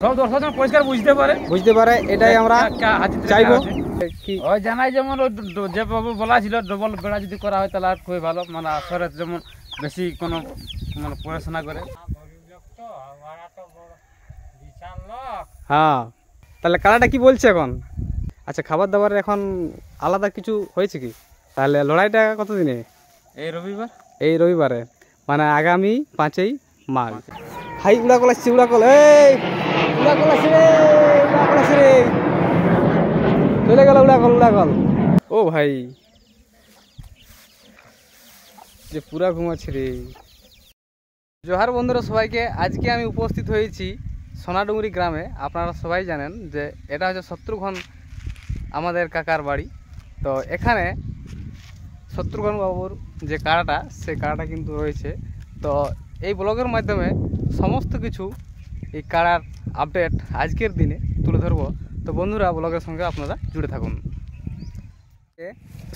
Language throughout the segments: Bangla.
সব দর্শকজন পরিষ্কার বুঝতে পারে এটাই আমরা চাইবো। ওই জানাই যেমন যে বাবু বলা ছিল ডবল বেড়া যদি করা হয় তাহলে আর খুবই ভালো, মানে আসরে যেমন বেশি কোনো মানে পড়াশোনা করে। হ্যাঁ, তাহলে কারাটা কি বলছে এখন? আচ্ছা, খাবার দাবারের এখন আলাদা কিছু হয়েছে কি? তাহলে লড়াইটা কতদিনে? এই রবিবারে, মানে আগামী 5ই মাঘ। হাই উড়াকল আসছে, উড়াকল, এই উড়াকল আসছে রে, উড়াকল আসছে রে, চলে গেল উড়াকল। ও ভাই, যে পুরা ঘুমাচ্ছে রে। জোহার বন্ধুরা সবাইকে, আজকে আমি উপস্থিত হয়েছি সোনাডুঙ্গরি গ্রামে। আপনারা সবাই জানেন যে এটা হচ্ছে শত্রুঘ্ন আমাদের কাকার বাড়ি। তো এখানে শত্রুঘ্ন বাবুর যে কাড়াটা, সেই কাড়াটা কিন্তু রয়েছে। তো এই ব্লগের মাধ্যমে সমস্ত কিছু এই কাড়ার আপডেট আজকের দিনে তুলে ধরবো। তো বন্ধুরা, ব্লগের সঙ্গে আপনারা জুড়ে থাকুন।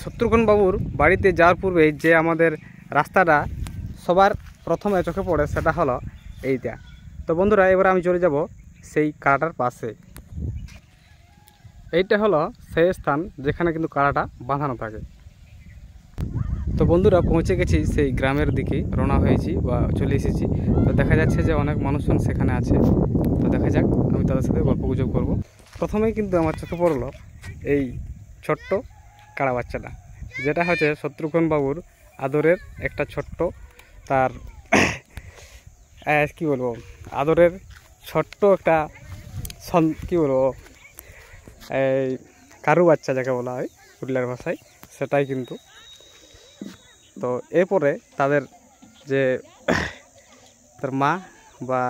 শত্রুঘ্ন বাবুর বাড়িতে যাওয়ার পূর্বে যে আমাদের রাস্তাটা সবার প্রথমে চোখে পড়ে সেটা হলো এইটা। তো বন্ধুরা, এবার আমি চলে যাব সেই কাড়াটার পাশে। এইটা হলো সেই স্থান যেখানে কিন্তু কাড়াটা বাঁধানো থাকে। তো বন্ধুরা, পৌঁছে গেছি সেই গ্রামের দিকে, রওনা হয়েছি বা চলে এসেছি। তো দেখা যাচ্ছে যে অনেক মানুষজন সেখানে আছে। তো দেখা যাক, আমি তাদের সাথে গল্প গুজব করবো। প্রথমেই কিন্তু আমার চোখে পড়লো এই ছোট্ট কাড়া বাচ্চাটা, যেটা হচ্ছে শত্রুঘ্ন বাবুর আদরের একটা ছোট্ট, তার কী বলবো, আদরের ছোট্ট একটা কী বলবো, এই কারু বাচ্চা যাকে বলা হয় পুরুলিয়ার ভাষায়, সেটাই কিন্তু। তো এরপরে তাদের যে তার মা বা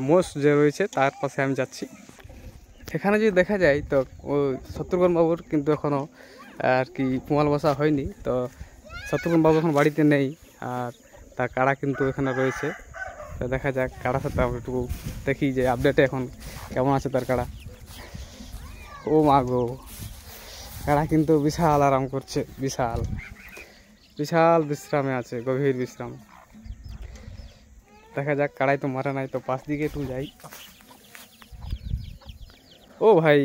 মোষ যে রয়েছে তার পাশে আমি যাচ্ছি। এখানে যদি দেখা যায় তো ওই শত্রুঘ্ন বাবুর কিন্তু এখনও আর কি পুমাল বসা হয়নি। তো শত্রুঘ্ন বাবু এখন বাড়িতে নেই, আর তার কাড়া কিন্তু এখানে রয়েছে। তো দেখা যাক কাড়ার সাথে আমরা একটু দেখি যে আপডেটে এখন কেমন আছে তার কাড়া। ও মা গো, কাড়া কিন্তু বিশাল আরাম করছে, বিশাল বিশ্রামে আছে, গভীর বিশ্রাম। দেখা যাক, কাড়াই তো মারা নাই, তো পাশ দিকে একটু যাই। ও ভাই,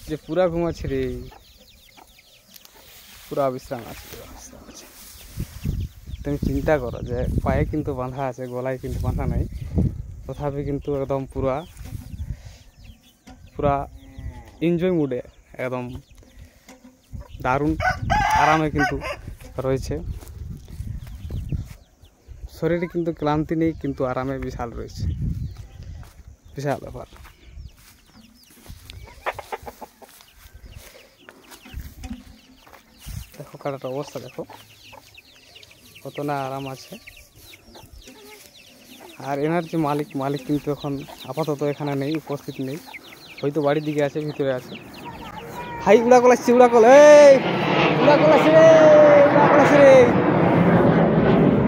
যে পুরা ঘুমাচ্ছে রে, পুরা বিশ্রাম আছে। তুমি চিন্তা করো যে পায়ে কিন্তু বাঁধা আছে, গলায় কিন্তু বাঁধা নাই, তথাপি কিন্তু একদম পুরা এনজয় মুডে, একদম দারুণ আরামে কিন্তু রয়েছে। শরীরে কিন্তু ক্লান্তি নেই, কিন্তু আরামে বিশাল রয়েছে, বিশাল ব্যাপার। দেখো কাটার অবস্থা, দেখো কত না আরাম আছে। আর এনার যে মালিক কিন্তু এখন আপাতত এখানে নেই, উপস্থিত নেই, হয়তো বাড়ির দিকে আছে, ভিতরে আছে। হাই উড়াকল আসছে, উড়াকল, এই উড়াকল আসছে রে, উড়াকল আসছে রে,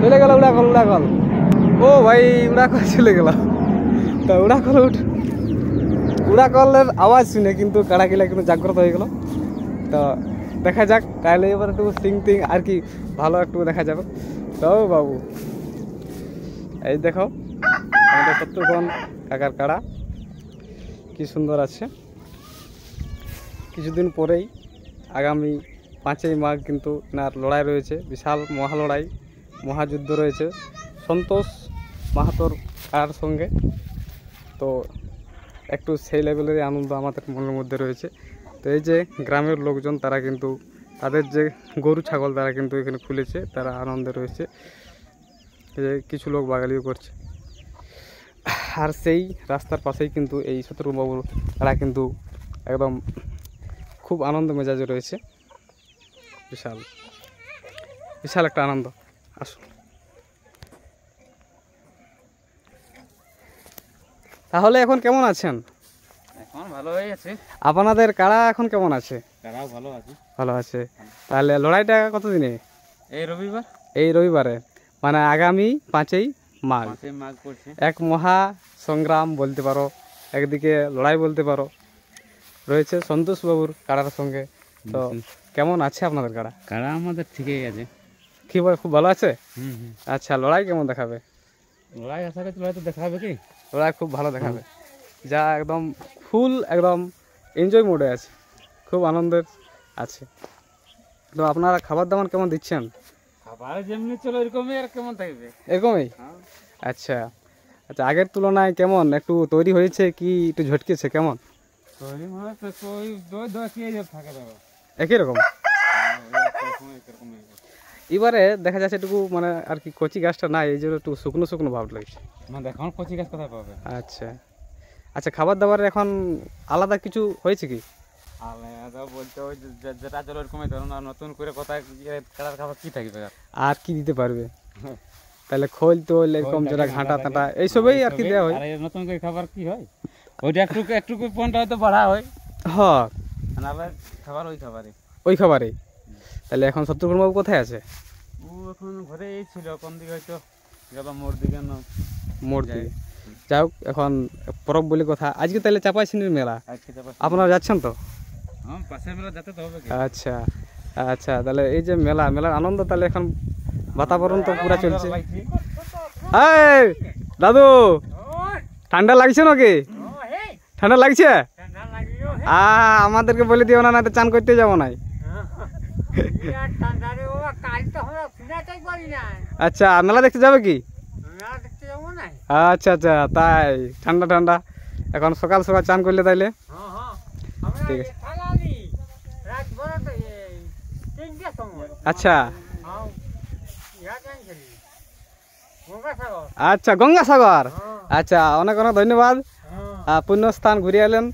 চলে গেল উড়াকল। ও ভাই, উড়াকল চলে গেল। তো উড়াকলের আওয়াজ শুনে কিন্তু কাড়াকিলা কিন্তু জাগ্রত হয়ে গেল। তো দেখা যাক, তাহলে এবার একটু সিং আর কি ভালো একটু দেখা যাবে। তো বাবু, এই দেখো আমাদের শত্রুঘ্ন কাকার কাড়া কি সুন্দর আছে। কিছুদিন পরেই আগামী 5ই মাঘ কিন্তু এনার লড়াই রয়েছে, বিশাল মহালড়াই, মহাযুদ্ধ রয়েছে সন্তোষ মাহাতোর কাড়ার সঙ্গে। তো একটু সেই লেভেলেরই আনন্দ আমাদের মনের মধ্যে রয়েছে। তো এই যে গ্রামের লোকজন, তারা কিন্তু তাদের যে গরু ছাগল তারা কিন্তু এখানে খুলেছে, তারা আনন্দে রয়েছে। যে কিছু লোক বাগালিও করছে। আর সেই রাস্তার পাশেই কিন্তু এই শত্রুঘ্ন বাবুর তারা কিন্তু একদম খুব আনন্দ মেজাজে রয়েছে, বিশাল একটা আনন্দ। আসুন, তাহলে এখন কেমন আছেন? এখন ভালোই আছে। আপনাদের কাড়া এখন কেমন আছে? কাড়াও ভালো আছে। তাহলে লড়াইটা কতদিনে? এই রবিবারে, মানে আগামী 5ই মাঘ পড়ছে। এক মহা সংগ্রাম বলতে পারো, একদিকে লড়াই বলতে পারো, রয়েছে সন্তোষ বাবুর কাড়ার সঙ্গে। তো কেমন আছে আপনাদের কাড়া? কাড়া আমাদের ঠিকই আছে। কি বলে, খুব ভালো আছে। আচ্ছা, লড়াই কেমন দেখাবে? লড়াই আশা করছি লড়াই তো দেখাবে কি, লড়াই খুব ভালো দেখাবে, যা একদম ফুল একদম এনজয় মোডে আছে, খুব আনন্দের আছে। তো আপনারা খাবার দাবার কেমন দিচ্ছেন? খাবার যেমনি চলো এরকমই, আর কেমন থাকবে এরকমই? আচ্ছা আচ্ছা, আগের তুলনায় কেমন একটু তৈরি হয়েছে কি একটু ঝটকেছে কেমন? তৈরি মানে তো ওই দই দই কি থাকে দাও একই রকম। এবারে দেখা যাচ্ছে একটু মানে আর কি কচি গাছটা নাই, এই জন্য একটু শুকনো শুকনো ভাব লাগছে। মানে এখন কচি গাছ কোথায় পাবে? আচ্ছা আচ্ছা, খাবার দাবার এখন আলাদা কিছু হয়েছে কি? আলাদা বলতে ওই যেটা চলো এরকমই ধরুন, আর নতুন করে কোথায় কালার খাবার কি থাকবে আর কি দিতে পারবে? তাহলে খোল তোল এরকম যেটা ঘাঁটা টাঁটা এইসবই আর কি দেওয়া হয়। আর নতুন করে খাবার কি হয়, ওইটা একটু একটু পয়েন্ট হয়তো বাড়া হয়। হ্যাঁ, নাহলে খাবার ওই খাবারই। ওই খাবারেই। তাহলে এখন শত্রুঘ্ন বাবু কোথায় আছে? ও এখন ঘরে এই ছিল, কোন দিকে হয়তো গেল মোড় দিকে না মোড় দিকে। যাই হোক, এখন পরব বলে কথা। আজকে তাহলে চাপাইছিনির মেলা, আজকে আপনারা যাচ্ছেন তো? হ্যাঁ, পাশের মেলা যেতে তো হবে। আচ্ছা আচ্ছা, তাহলে এই যে মেলার আনন্দ তাহলে এখন বাতাবরণ তো পুরা চলছে। এই দাদু, ঠান্ডা লাগছে নাকি? ঠান্ডা লাগছে? আমাদেরকে বলে দিও না, না চান করতে যাবো নাই। আচ্ছা, মেলা দেখতে যাবে কি? আচ্ছা আচ্ছা, তাই ঠান্ডা ঠান্ডা এখন সকাল সকাল চান করলে তাইলে ঠিক আছে। আচ্ছা আচ্ছা, গঙ্গাসাগর। আচ্ছা, অনেক অনেক ধন্যবাদ, পুণ্যস্থান ঘুরে এলেন।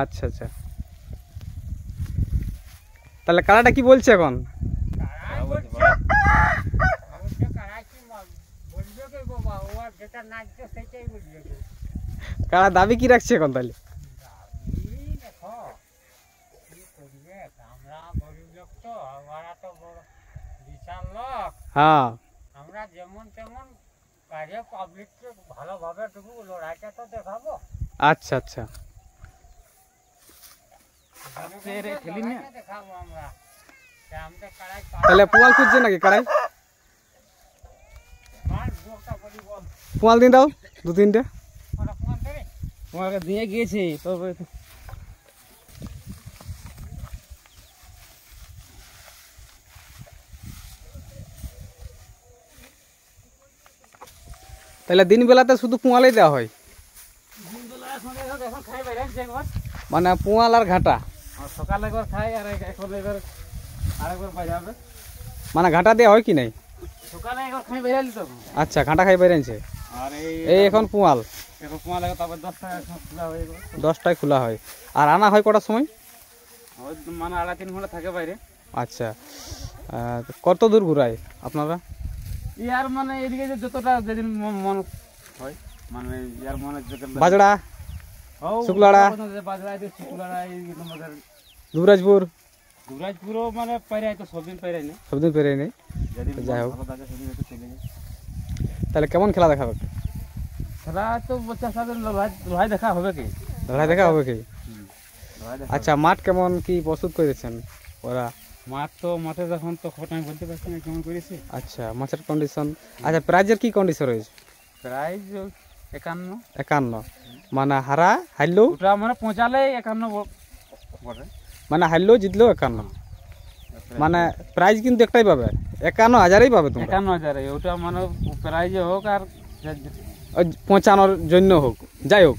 আচ্ছা আচ্ছা, তাহলে কারাটা কি বলছে এখন? কারা দাবি কি রাখছে এখন তাহলে? হ্যাঁ, আমরা যেমন তেমন কাজে পাবলিককে ভালোভাবে টুকু লড়াইটা তো দেখাবো। আচ্ছা আচ্ছা, দেখাবো আমরা। তাহলে পুয়াল খুঁজছে নাকি কারাই? পুয়াল দিন দাও দু তিনটে। তোমাকে দিয়ে গিয়েছি তবে তাহলে দিন বেলাতে শুধু পুয়ালাই দেওয়া হয়, মানে পুয়াল আর ঘাটা? সকালে একবার খাই আর এখন এবার আরেকবার বাজাবে, মানে ঘাটা দেওয়া হয় কি নাই? সকালে একবার খাই বেরালি তো। আচ্ছা, ঘাটা খাই বেরিয়েছে। আর এই এখন পুয়াল, এখন পুয়া লাগে, তারপর 10টায় খোলা হয়ে গেল। 10টায় খোলা হয়। আর আনা হয় কটার সময়? ওই মানে 2.5-3 ঘন্টা থাকে বাইরে। আচ্ছা, কত দূর ঘুরায় আপনারা? ইয়ার মানে এদিকে যতটা যেদিন মন হয়, মানে ইয়ার মনে বাজড়া, শুক্লাড়া, দুবরাজপুর। দুবরাজপুরও মানে পাইরাই তো সবদিন পাইরাই না, সবদিন পেরে নেই। যাই হোক, তাহলে কেমন খেলা দেখাবে? খেলা তো বাচ্চার সাথে লড়াই দেখা হবে কি? লড়াই দেখা হবে কি? আচ্ছা, মাঠ কেমন কি প্রস্তুত করেছেন ওরা? মাঠ তো মাঠে যখন তো খবর আমি বলতে পারছি না কেমন করেছি। আচ্ছা, মাছের কন্ডিশন। আচ্ছা, প্রাইজের কি কন্ডিশন রয়েছে? প্রাইজ 51। 51 মানে হারা হারলেও? ওটা মানে পৌঁছালে 51 বটে, মানে হারলেও জিতলেও 51, মানে প্রাইজ কিন্তু একটাই পাবে, 51,000ই পাবে তোমরা। 51,000 ওটা মানে প্রাইজে হোক আর ওই 55 জন্য হোক, যাই হোক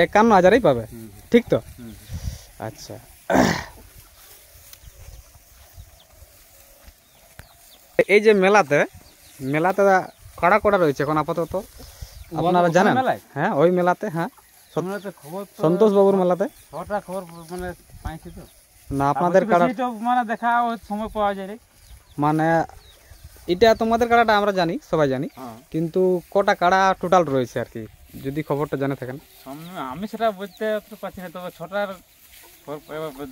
51,000ই পাবে, ঠিক তো? আচ্ছা, এই যে মেলাতে কড়া কড়া রয়েছে এখন আপাতত, আপনারা জানেন? হ্যাঁ, ওই মেলাতে, হ্যাঁ সন্তোষ বাবুর মেলাতে ছটা খবর মানে পাইছি তো না। আপনাদের কাড়া মানে দেখা ওই সময় পাওয়া যায় রে, মানে এটা তোমাদের কাড়াটা আমরা জানি, সবাই জানি, কিন্তু কটা কাড়া টোটাল রয়েছে আর কি, যদি খবরটা জানে থাকেন? আমি সেটা বলতে পারছি না, তবে 6টার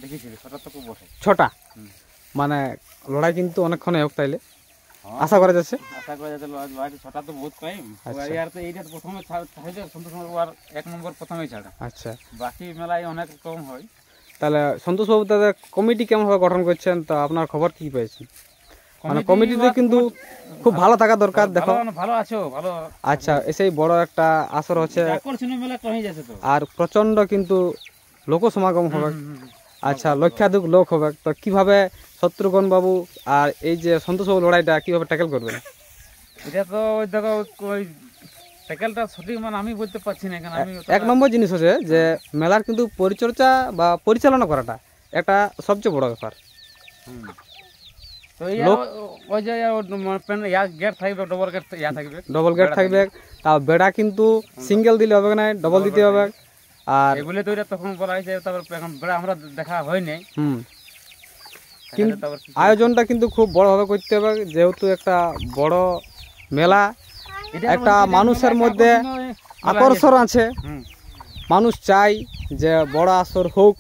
দেখেছি, 6টা তো খুব বসে। 6টা, মানে লড়াই কিন্তু অনেকক্ষণ হোক তাইলে আশা করা যাচ্ছে। আশা করা যাচ্ছে লড়াই 6টা তো বহুত টাইম। আর তো এইটা প্রথমে সন্তোষ বাবু আর 1 নম্বর প্রথমেই ছাড়া। আচ্ছা, বাকি মেলায় অনেক কম হয়। তাহলে সন্তোষ বাবু তাদের কমিটি কেমনভাবে গঠন করছেন, তো আপনার খবর কি পেয়েছেন? মানে কমিটিতে কিন্তু খুব ভালো থাকা দরকার। দেখো ভালো আছো ভালো। আচ্ছা, এসেই বড় একটা আসর হচ্ছে আকর্ষণীয় মেলা কমে যাচ্ছে তো, আর প্রচন্ড কিন্তু লোক সমাগম হবে। আচ্ছা, লক্ষাধিক লোক হবে। তো কিভাবে শত্রুঘ্ন বাবু আর এই যে সন্তোষ বাবু লড়াইটা কিভাবে ট্যাকেল করবেন? এটা তো ওই দেখো ওই ট্যাকেলটা সঠিক মানে আমি বলতে পারছি না, কারণ আমি এক নম্বর জিনিস হচ্ছে যে মেলার কিন্তু পরিচর্যা বা পরিচালনা করাটা একটা সবচেয়ে বড় ব্যাপার। তো ওই যে গেট থাকবে, ডবল গেট থাকবে, ডবল গেট থাকবে। তা বেড়া কিন্তু সিঙ্গেল দিলে হবে না, ডবল দিতে হবে। আর এগুলো তো এটা তখন বলা হয়েছে, তারপর এখন বেড়া আমরা দেখা হয়নি। কিন্তু আয়োজনটা কিন্তু খুব বড়ভাবে করতে হবে, যেহেতু একটা বড় মেলা, একটা মানুষের মধ্যে আকর্ষণ আছে। মানুষ চাই যে বড় আসর হোক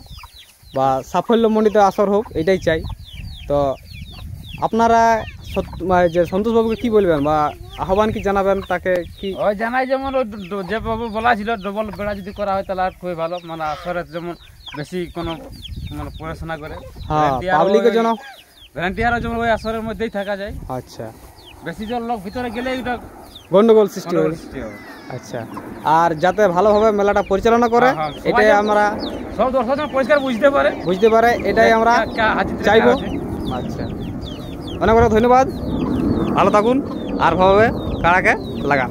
বা সাফল্যমণ্ডিত আসর হোক, এটাই চাই। তো আপনারা যে সন্তোষবাবুকে কি বলবেন বা আহ্বান কি জানাবেন তাকে? কি ওই জানাই যেমন যে বাবু বলা ছিল ডবল বেড়া যদি করা হয় তাহলে আর খুবই ভালো, মানে আসরে যেমন বেশি কোনো মানে পড়াশোনা করে, হ্যাঁ পাবলিকের জন্য ভলেন্টিয়ারও যেমন ওই আসরের মধ্যেই থাকা যায়। আচ্ছা, বেশি জন লোক ভিতরে গেলে এটা গন্ডগোল সৃষ্টি হবে। আচ্ছা, আর যাতে ভালোভাবে মেলাটা পরিচালনা করে এটাই আমরা সব দর্শক পরিষ্কার বুঝতে পারে এটাই আমরা চাইবো। আচ্ছা, অনেক অনেক ধন্যবাদ, ভালো থাকুন আর ভাবে কাড়াকে লাগান।